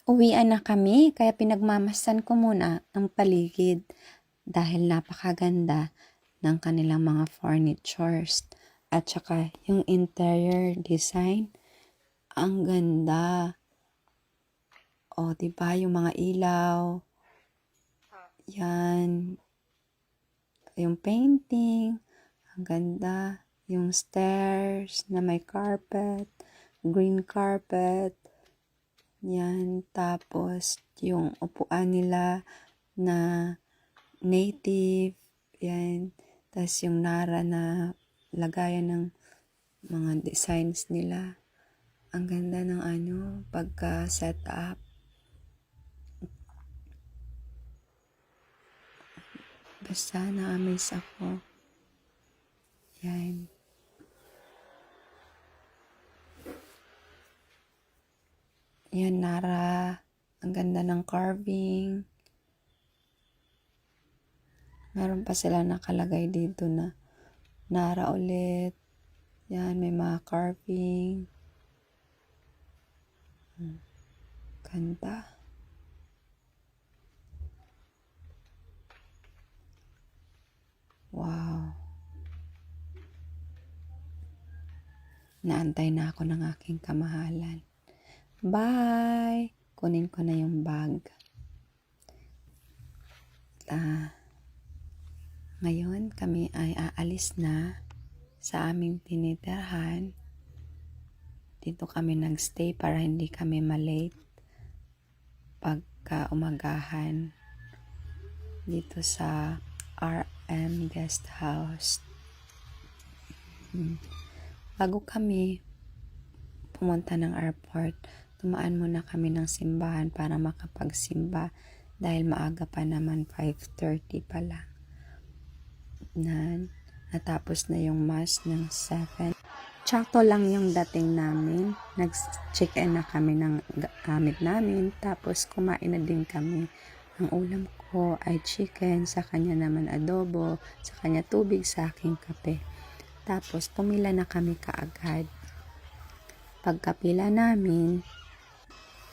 Uwian na kami kaya pinagmamasdan ko muna ang paligid dahil napakaganda ng kanilang mga furnitures at saka yung interior design. Ang ganda. O, diba yung mga ilaw. Yan. Yung painting. Ang ganda. Yung stairs na may carpet. Green carpet. Yan. Tapos, yung upuan nila na native. Yan. Tapos, yung Nara na lagayan ng mga designs nila. Ang ganda ng pagka-set up. Basta na-amaze ako. Yan. Yan, Nara. Ang ganda ng carving. Meron pa sila nakalagay dito na Nara ulit. Yan, may mga carving. Ganda. Wow. Naantay na ako ng aking kamahalan. Bye! Kunin ko na yung bag. Ngayon, kami ay aalis na sa aming tinitirhan. Dito kami nagstay para hindi kami malate pagka umagahan dito sa RM Guest House. Bago kami pumunta ng airport, tumaan muna kami ng simbahan para makapagsimba dahil maaga pa naman, 5:30 pa lang. Natapos na yung mass ng 7. Tsakto lang yung dating namin. Nag-check-in na kami ng gamit namin. Tapos kumain na din kami. Ang ulam ko ay chicken, sa kanya naman adobo, sa kanya tubig, sa aking kape. Tapos pumila na kami kaagad. Pagkapila namin,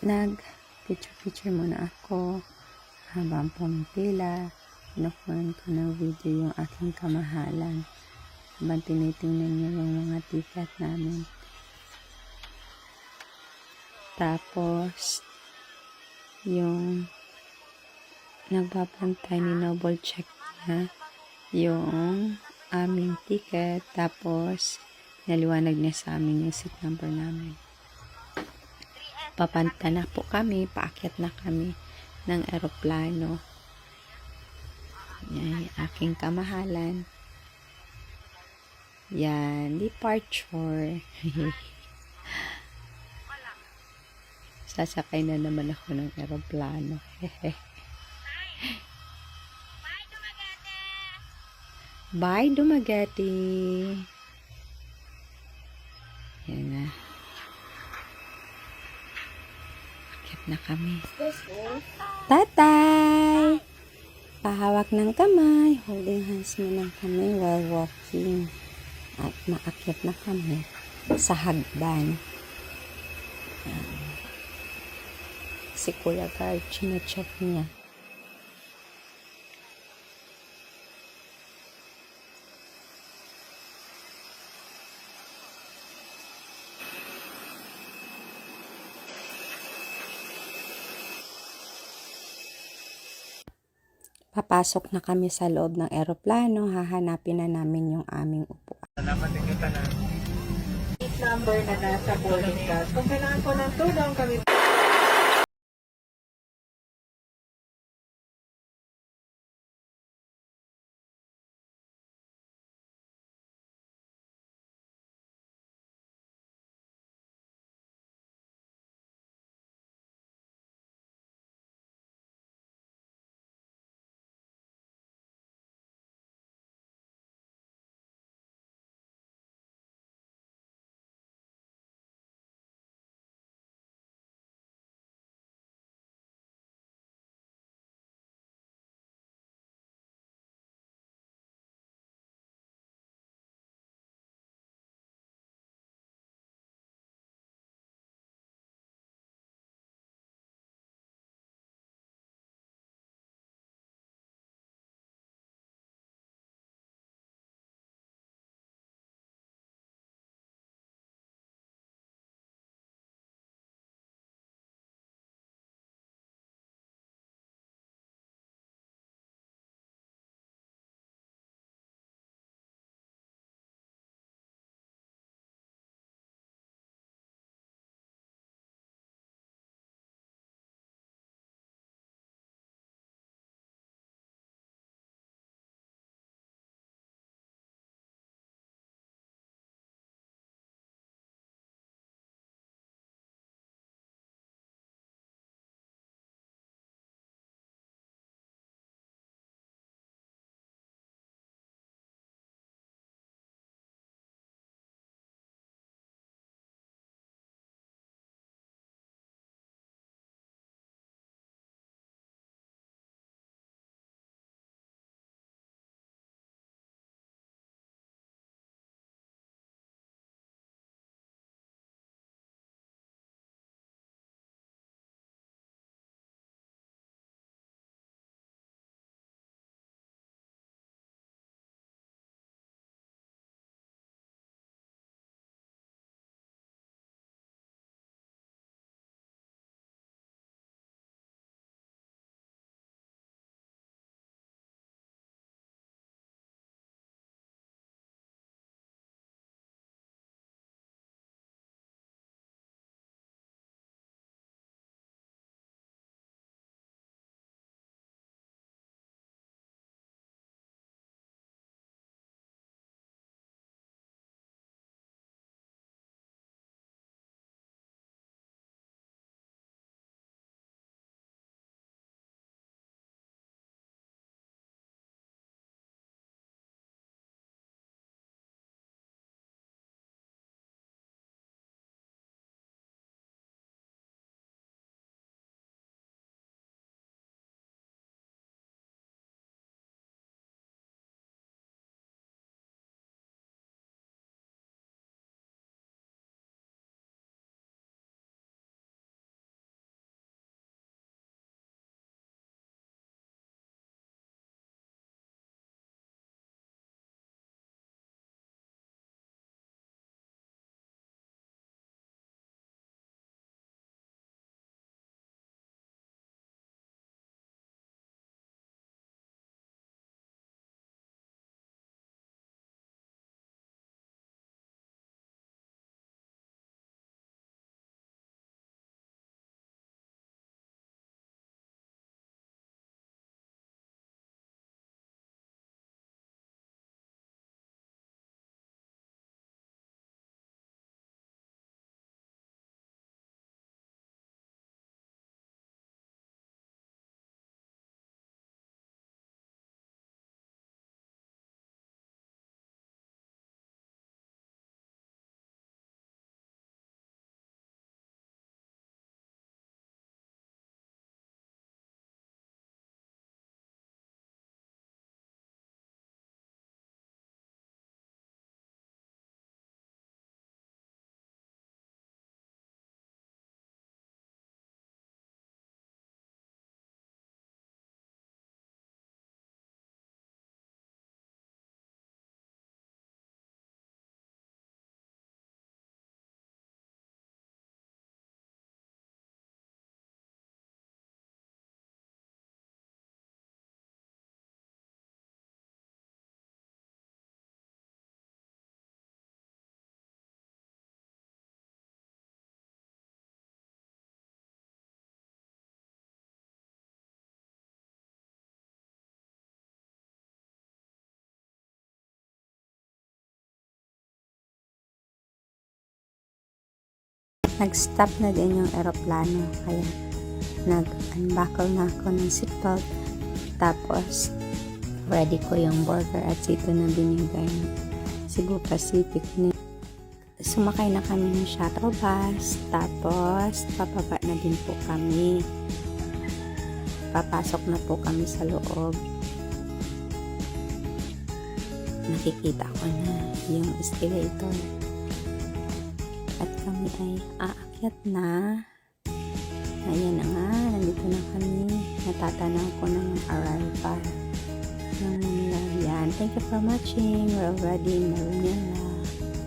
nag-picture muna ako habang pumipila. Nakunan ko ng video yung aking kamahalan. Habang tinitingnan niya yung mga ticket namin. Tapos, yung nagbabantay ni Noble check niya yung aming ticket. Tapos, naliwanag niya sa amin yung seat number namin. Papanta na po kami, paakyat na kami ng eroplano. Yan, aking kamahalan. Yan, departure. Sasakay na naman ako ng eroplano. Bye, Dumaguete! Yan na. Akit na kami. Tatay! Pahawak ng kamay. Holding hands muna kami while walking. At maakit na kami sa hagdan. Si Kuya Guard, chine-check niya. Papasok na kami sa loob ng eroplano. Hahanapin na namin yung aming upuan. Number na nasa boarding pass. Kung kailangan po ng tulong, kami Nag-stop na din yung eroplano, kaya nag-unbuckle na ako ng seatbelt. Tapos, ready ko yung burger at sito na binigay ng Cebu Pacific. Sumakay na kami ng shuttle bus, tapos papaba na din po kami. Papasok na po kami sa loob. Nakikita ko na yung escalator. At kami ay aakyat na. Ayan na nga, nandito na kami. Natatanaw ko na yung arrival ng Manila. Yan. Thank you for watching. We're already in Marina.